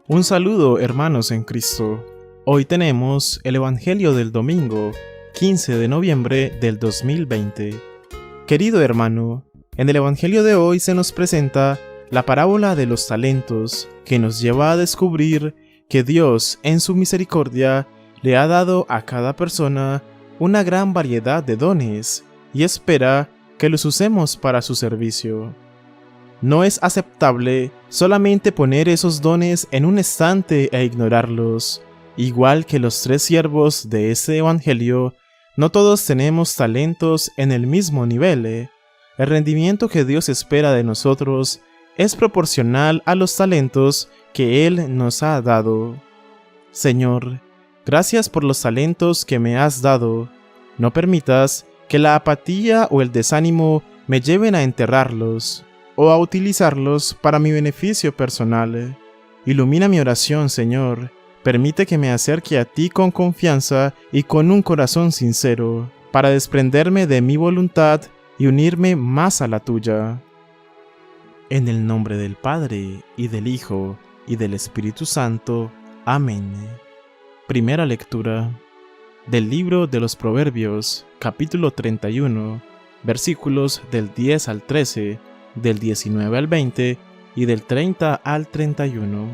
Un saludo, hermanos en Cristo. Hoy tenemos el Evangelio del domingo, 15 de noviembre del 2020. Querido hermano, en el Evangelio de hoy se nos presenta la parábola de los talentos, que nos lleva a descubrir que Dios, en su misericordia, le ha dado a cada persona una gran variedad de dones y espera que los usemos para su servicio. No es aceptable solamente poner esos dones en un estante e ignorarlos. Igual que los 3 siervos de este evangelio, no todos tenemos talentos en el mismo nivel. El rendimiento que Dios espera de nosotros es proporcional a los talentos que Él nos ha dado. Señor, gracias por los talentos que me has dado. No permitas que la apatía o el desánimo me lleven a enterrarlos o a utilizarlos para mi beneficio personal. Ilumina mi oración, Señor. Permite que me acerque a ti con confianza y con un corazón sincero, para desprenderme de mi voluntad y unirme más a la tuya. En el nombre del Padre, y del Hijo, y del Espíritu Santo. Amén. Primera lectura del libro de los Proverbios, capítulo 31, versículos del 10 al 13, del 19 al 20 y del 30 al 31.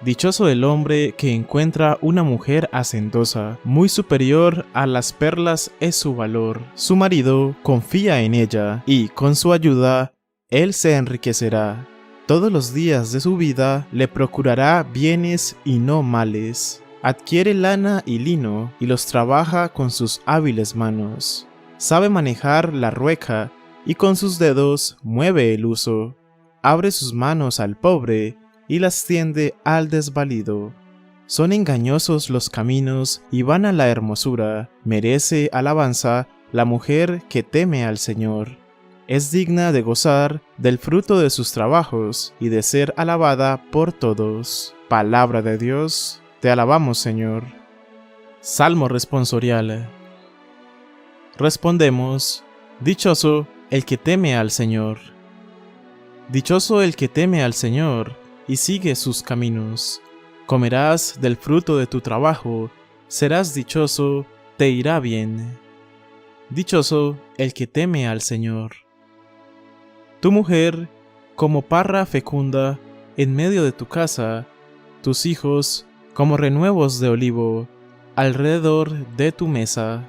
Dichoso el hombre que encuentra una mujer hacendosa, muy superior a las perlas es su valor. Su marido confía en ella y con su ayuda él se enriquecerá. Todos los días de su vida le procurará bienes y no males. Adquiere lana y lino y los trabaja con sus hábiles manos. Sabe manejar la rueca y con sus dedos mueve el uso. Abre sus manos al pobre y las tiende al desvalido. Son engañosos los caminos y van a la hermosura. Merece alabanza la mujer que teme al Señor. Es digna de gozar del fruto de sus trabajos y de ser alabada por todos. Palabra de Dios, te alabamos, Señor. Salmo responsorial. Respondemos: dichoso el que teme al Señor. Dichoso el que teme al Señor y sigue sus caminos. Comerás del fruto de tu trabajo, serás dichoso, te irá bien. Dichoso el que teme al Señor. Tu mujer, como parra fecunda, en medio de tu casa, tus hijos, como renuevos de olivo, alrededor de tu mesa.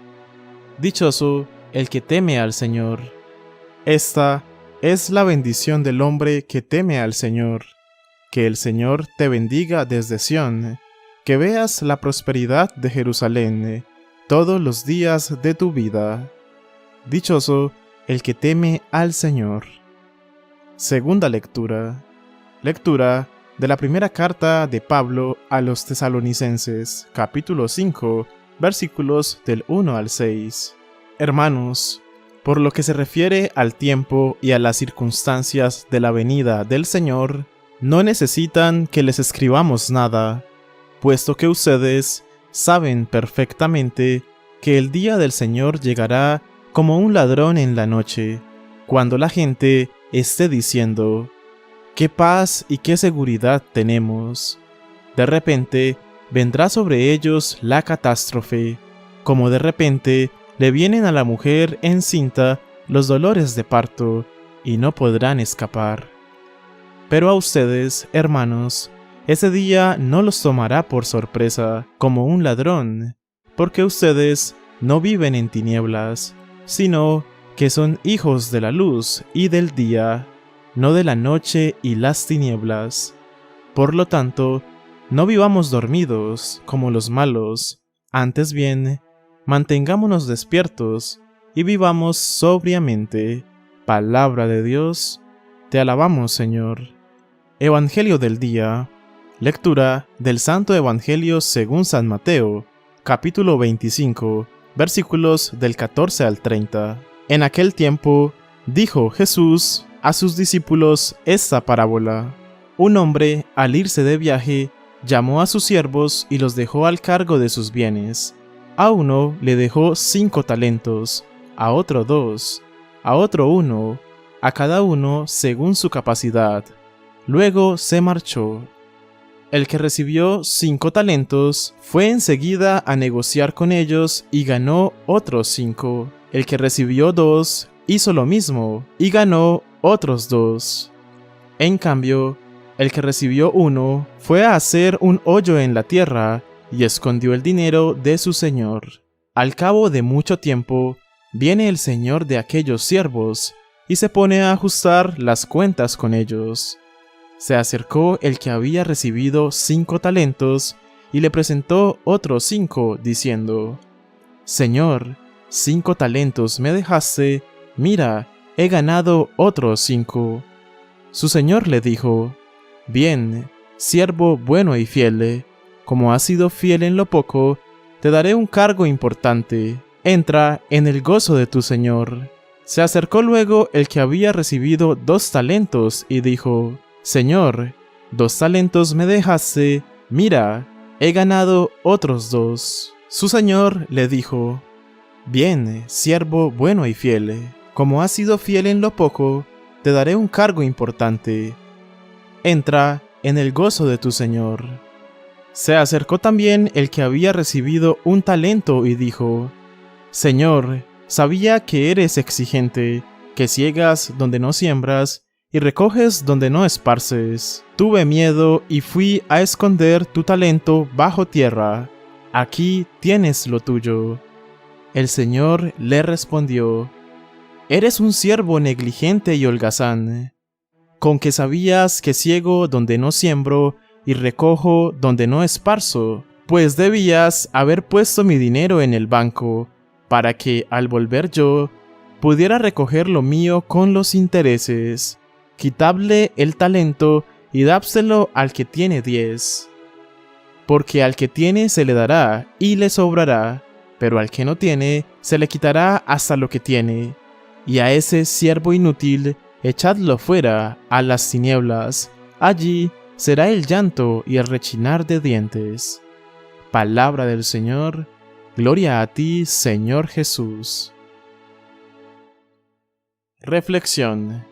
Dichoso el que teme al Señor. Esta es la bendición del hombre que teme al Señor. Que el Señor te bendiga desde Sión, que veas la prosperidad de Jerusalén todos los días de tu vida. Dichoso el que teme al Señor. Segunda lectura. Lectura de la primera carta de Pablo a los Tesalonicenses, capítulo 5, versículos del 1 al 6. Hermanos, por lo que se refiere al tiempo y a las circunstancias de la venida del Señor, no necesitan que les escribamos nada, puesto que ustedes saben perfectamente que el día del Señor llegará como un ladrón en la noche, cuando la gente esté diciendo: «¿Qué paz y qué seguridad tenemos?». De repente vendrá sobre ellos la catástrofe, como de repente le vienen a la mujer encinta los dolores de parto, y no podrán escapar. Pero a ustedes, hermanos, ese día no los tomará por sorpresa como un ladrón, porque ustedes no viven en tinieblas, sino que son hijos de la luz y del día, no de la noche y las tinieblas. Por lo tanto, no vivamos dormidos como los malos, antes bien, mantengámonos despiertos y vivamos sobriamente. Palabra de Dios, te alabamos, Señor. Evangelio del día. Lectura del Santo Evangelio según San Mateo, capítulo 25, versículos del 14 al 30. En aquel tiempo, dijo Jesús a sus discípulos esta parábola. Un hombre, al irse de viaje, llamó a sus siervos y los dejó al cargo de sus bienes. A uno le dejó 5 talentos, a otro 2, a otro 1, a cada uno según su capacidad. Luego se marchó. El que recibió 5 talentos fue enseguida a negociar con ellos y ganó otros 5. El que recibió 2 hizo lo mismo y ganó otros 2. En cambio, el que recibió 1 fue a hacer un hoyo en la tierra y escondió el dinero de su señor. Al cabo de mucho tiempo, viene el señor de aquellos siervos y se pone a ajustar las cuentas con ellos. Se acercó el que había recibido 5 talentos y le presentó otros 5, diciendo: Señor, 5 talentos me dejaste, mira, he ganado otros 5. Su señor le dijo: Bien, siervo bueno y fiel, como has sido fiel en lo poco, te daré un cargo importante. Entra en el gozo de tu señor. Se acercó luego el que había recibido 2 talentos y dijo: Señor, 2 talentos me dejaste, mira, he ganado otros 2. Su señor le dijo: Bien, siervo bueno y fiel, como has sido fiel en lo poco, te daré un cargo importante. Entra en el gozo de tu señor. Se acercó también el que había recibido 1 talento y dijo: Señor, sabía que eres exigente, que ciegas donde no siembras y recoges donde no esparces. Tuve miedo y fui a esconder tu talento bajo tierra. Aquí tienes lo tuyo. El Señor le respondió: Eres un siervo negligente y holgazán. Con que sabías que ciego donde no siembro y recojo donde no esparzo, pues debías haber puesto mi dinero en el banco, para que al volver yo pudiera recoger lo mío con los intereses. Quitadle el talento y dábselo al que tiene 10. Porque al que tiene se le dará y le sobrará, pero al que no tiene se le quitará hasta lo que tiene. Y a ese siervo inútil echadlo fuera a las tinieblas, allí será el llanto y el rechinar de dientes. Palabra del Señor, gloria a ti, Señor Jesús. Reflexión.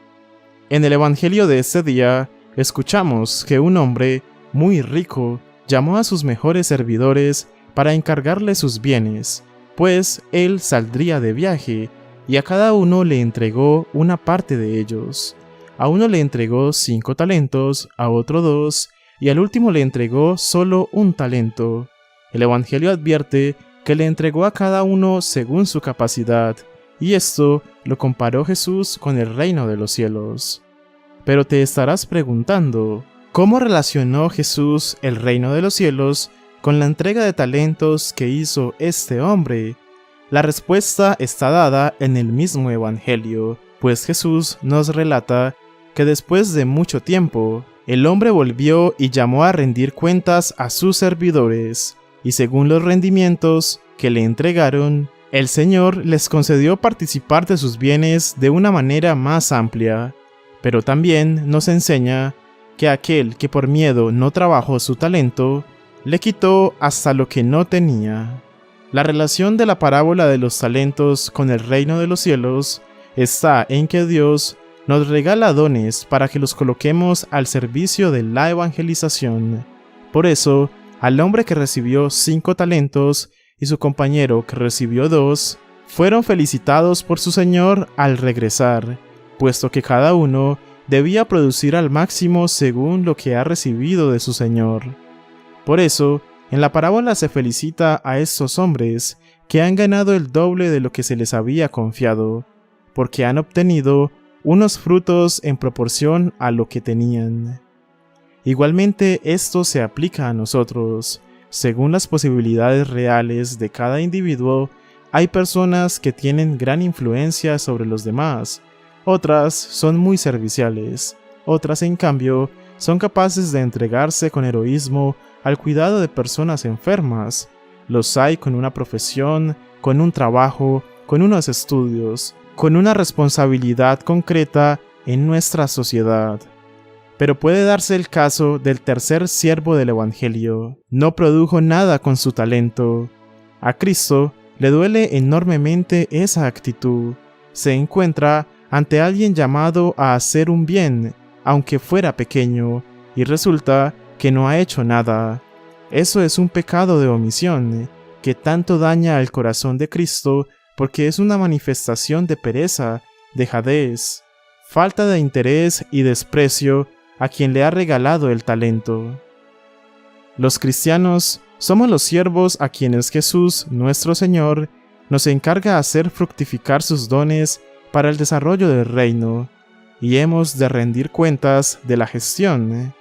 En el Evangelio de este día, escuchamos que un hombre muy rico llamó a sus mejores servidores para encargarle sus bienes, pues él saldría de viaje, y a cada uno le entregó una parte de ellos. A uno le entregó 5 talentos, a otro 2, y al último le entregó solo 1 talento. El Evangelio advierte que le entregó a cada uno según su capacidad, y esto lo comparó Jesús con el reino de los cielos. Pero te estarás preguntando, ¿cómo relacionó Jesús el reino de los cielos con la entrega de talentos que hizo este hombre? La respuesta está dada en el mismo Evangelio, pues Jesús nos relata que después de mucho tiempo, el hombre volvió y llamó a rendir cuentas a sus servidores, y según los rendimientos que le entregaron, el Señor les concedió participar de sus bienes de una manera más amplia. Pero también nos enseña que aquel que por miedo no trabajó su talento, le quitó hasta lo que no tenía. La relación de la parábola de los talentos con el reino de los cielos está en que Dios nos regala dones para que los coloquemos al servicio de la evangelización. Por eso, al hombre que recibió 5 talentos y su compañero que recibió 2, fueron felicitados por su Señor al regresar, puesto que cada uno debía producir al máximo según lo que ha recibido de su Señor. Por eso, en la parábola se felicita a estos hombres que han ganado el doble de lo que se les había confiado, porque han obtenido unos frutos en proporción a lo que tenían. Igualmente, esto se aplica a nosotros. Según las posibilidades reales de cada individuo, hay personas que tienen gran influencia sobre los demás, otras son muy serviciales, otras en cambio son capaces de entregarse con heroísmo al cuidado de personas enfermas. Los hay con una profesión, con un trabajo, con unos estudios, con una responsabilidad concreta en nuestra sociedad. Pero puede darse el caso del tercer siervo del Evangelio. No produjo nada con su talento. A Cristo le duele enormemente esa actitud. Se encuentra ante alguien llamado a hacer un bien, aunque fuera pequeño, y resulta que no ha hecho nada. Eso es un pecado de omisión, que tanto daña al corazón de Cristo porque es una manifestación de pereza, dejadez, falta de interés y desprecio a quien le ha regalado el talento. Los cristianos somos los siervos a quienes Jesús, nuestro Señor, nos encarga hacer fructificar sus dones para el desarrollo del reino, y hemos de rendir cuentas de la gestión.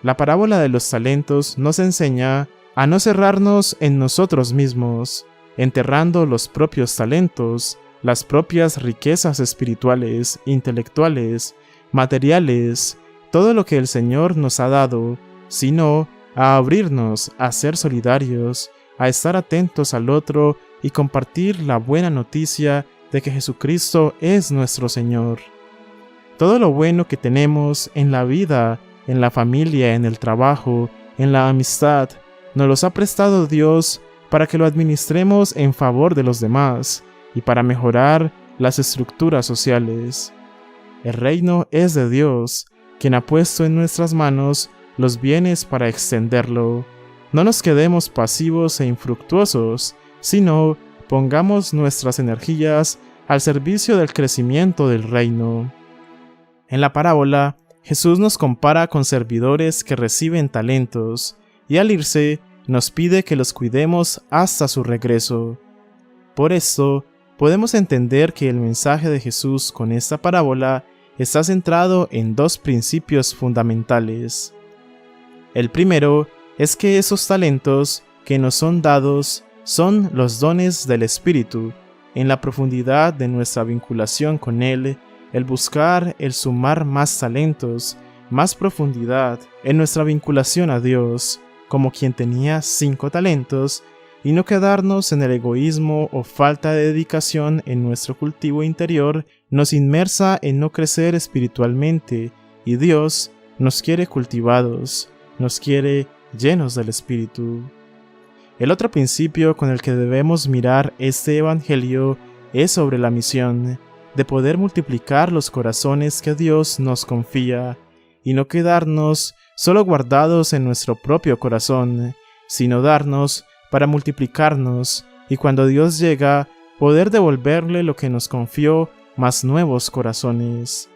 La parábola de los talentos nos enseña a no cerrarnos en nosotros mismos, enterrando los propios talentos, las propias riquezas espirituales, intelectuales, materiales, todo lo que el Señor nos ha dado, sino a abrirnos a ser solidarios, a estar atentos al otro y compartir la buena noticia de que Jesucristo es nuestro Señor. Todo lo bueno que tenemos en la vida, en la familia, en el trabajo, en la amistad, nos los ha prestado Dios para que lo administremos en favor de los demás y para mejorar las estructuras sociales. El reino es de Dios, quien ha puesto en nuestras manos los bienes para extenderlo. No nos quedemos pasivos e infructuosos, sino pongamos nuestras energías al servicio del crecimiento del reino. En la parábola, Jesús nos compara con servidores que reciben talentos, y al irse, nos pide que los cuidemos hasta su regreso. Por esto, podemos entender que el mensaje de Jesús con esta parábola está centrado en dos principios fundamentales. El primero es que esos talentos que nos son dados son los dones del Espíritu, en la profundidad de nuestra vinculación con Él, el buscar, el sumar más talentos, más profundidad en nuestra vinculación a Dios, como quien tenía 5 talentos, y no quedarnos en el egoísmo o falta de dedicación en nuestro cultivo interior, nos inmersa en no crecer espiritualmente, y Dios nos quiere cultivados, nos quiere llenos del Espíritu. El otro principio con el que debemos mirar este Evangelio es sobre la misión, de poder multiplicar los corazones que Dios nos confía, y no quedarnos solo guardados en nuestro propio corazón, sino darnos para multiplicarnos, y cuando Dios llega, poder devolverle lo que nos confió, más nuevos corazones.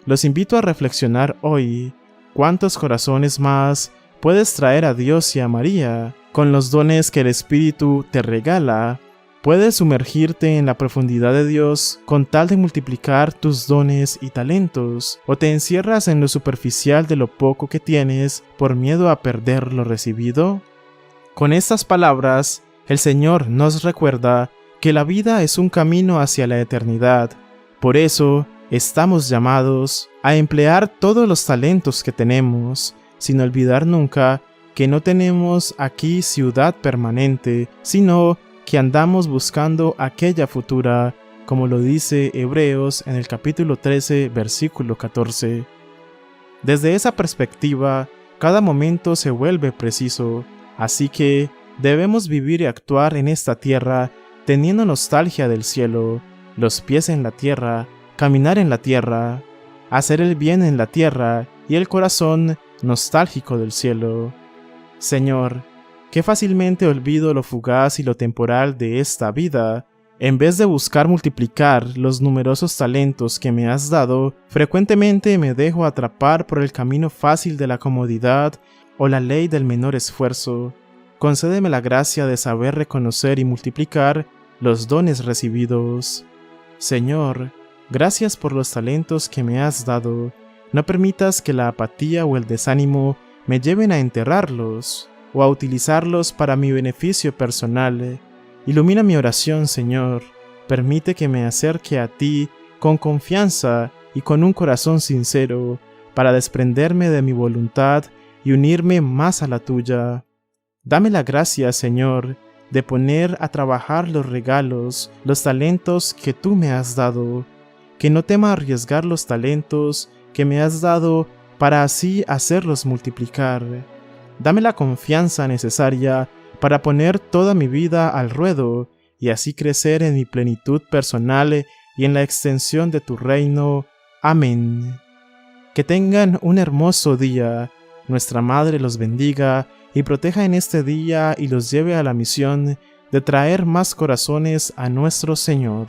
Los invito a reflexionar hoy, ¿cuántos corazones más puedes traer a Dios y a María con los dones que el Espíritu te regala? Puedes sumergirte en la profundidad de Dios con tal de multiplicar tus dones y talentos, o te encierras en lo superficial de lo poco que tienes por miedo a perder lo recibido. Con estas palabras, el Señor nos recuerda que la vida es un camino hacia la eternidad. Por eso, estamos llamados a emplear todos los talentos que tenemos, sin olvidar nunca que no tenemos aquí ciudad permanente, sino que andamos buscando aquella futura, como lo dice Hebreos en el capítulo 13, versículo 14. Desde esa perspectiva, cada momento se vuelve preciso, así que debemos vivir y actuar en esta tierra teniendo nostalgia del cielo, los pies en la tierra, caminar en la tierra, hacer el bien en la tierra y el corazón nostálgico del cielo. Señor, qué fácilmente olvido lo fugaz y lo temporal de esta vida. En vez de buscar multiplicar los numerosos talentos que me has dado, frecuentemente me dejo atrapar por el camino fácil de la comodidad o la ley del menor esfuerzo. Concédeme la gracia de saber reconocer y multiplicar los dones recibidos. Señor, gracias por los talentos que me has dado. No permitas que la apatía o el desánimo me lleven a enterrarlos o a utilizarlos para mi beneficio personal. Ilumina mi oración, Señor. Permite que me acerque a ti con confianza y con un corazón sincero, para desprenderme de mi voluntad y unirme más a la tuya. Dame la gracia, Señor, de poner a trabajar los regalos, los talentos que tú me has dado, que no tema arriesgar los talentos que me has dado para así hacerlos multiplicar. Dame la confianza necesaria para poner toda mi vida al ruedo y así crecer en mi plenitud personal y en la extensión de tu reino. Amén. Que tengan un hermoso día nuestra Madre los bendiga y proteja en este día y los lleve a la misión de traer más corazones a nuestro Señor.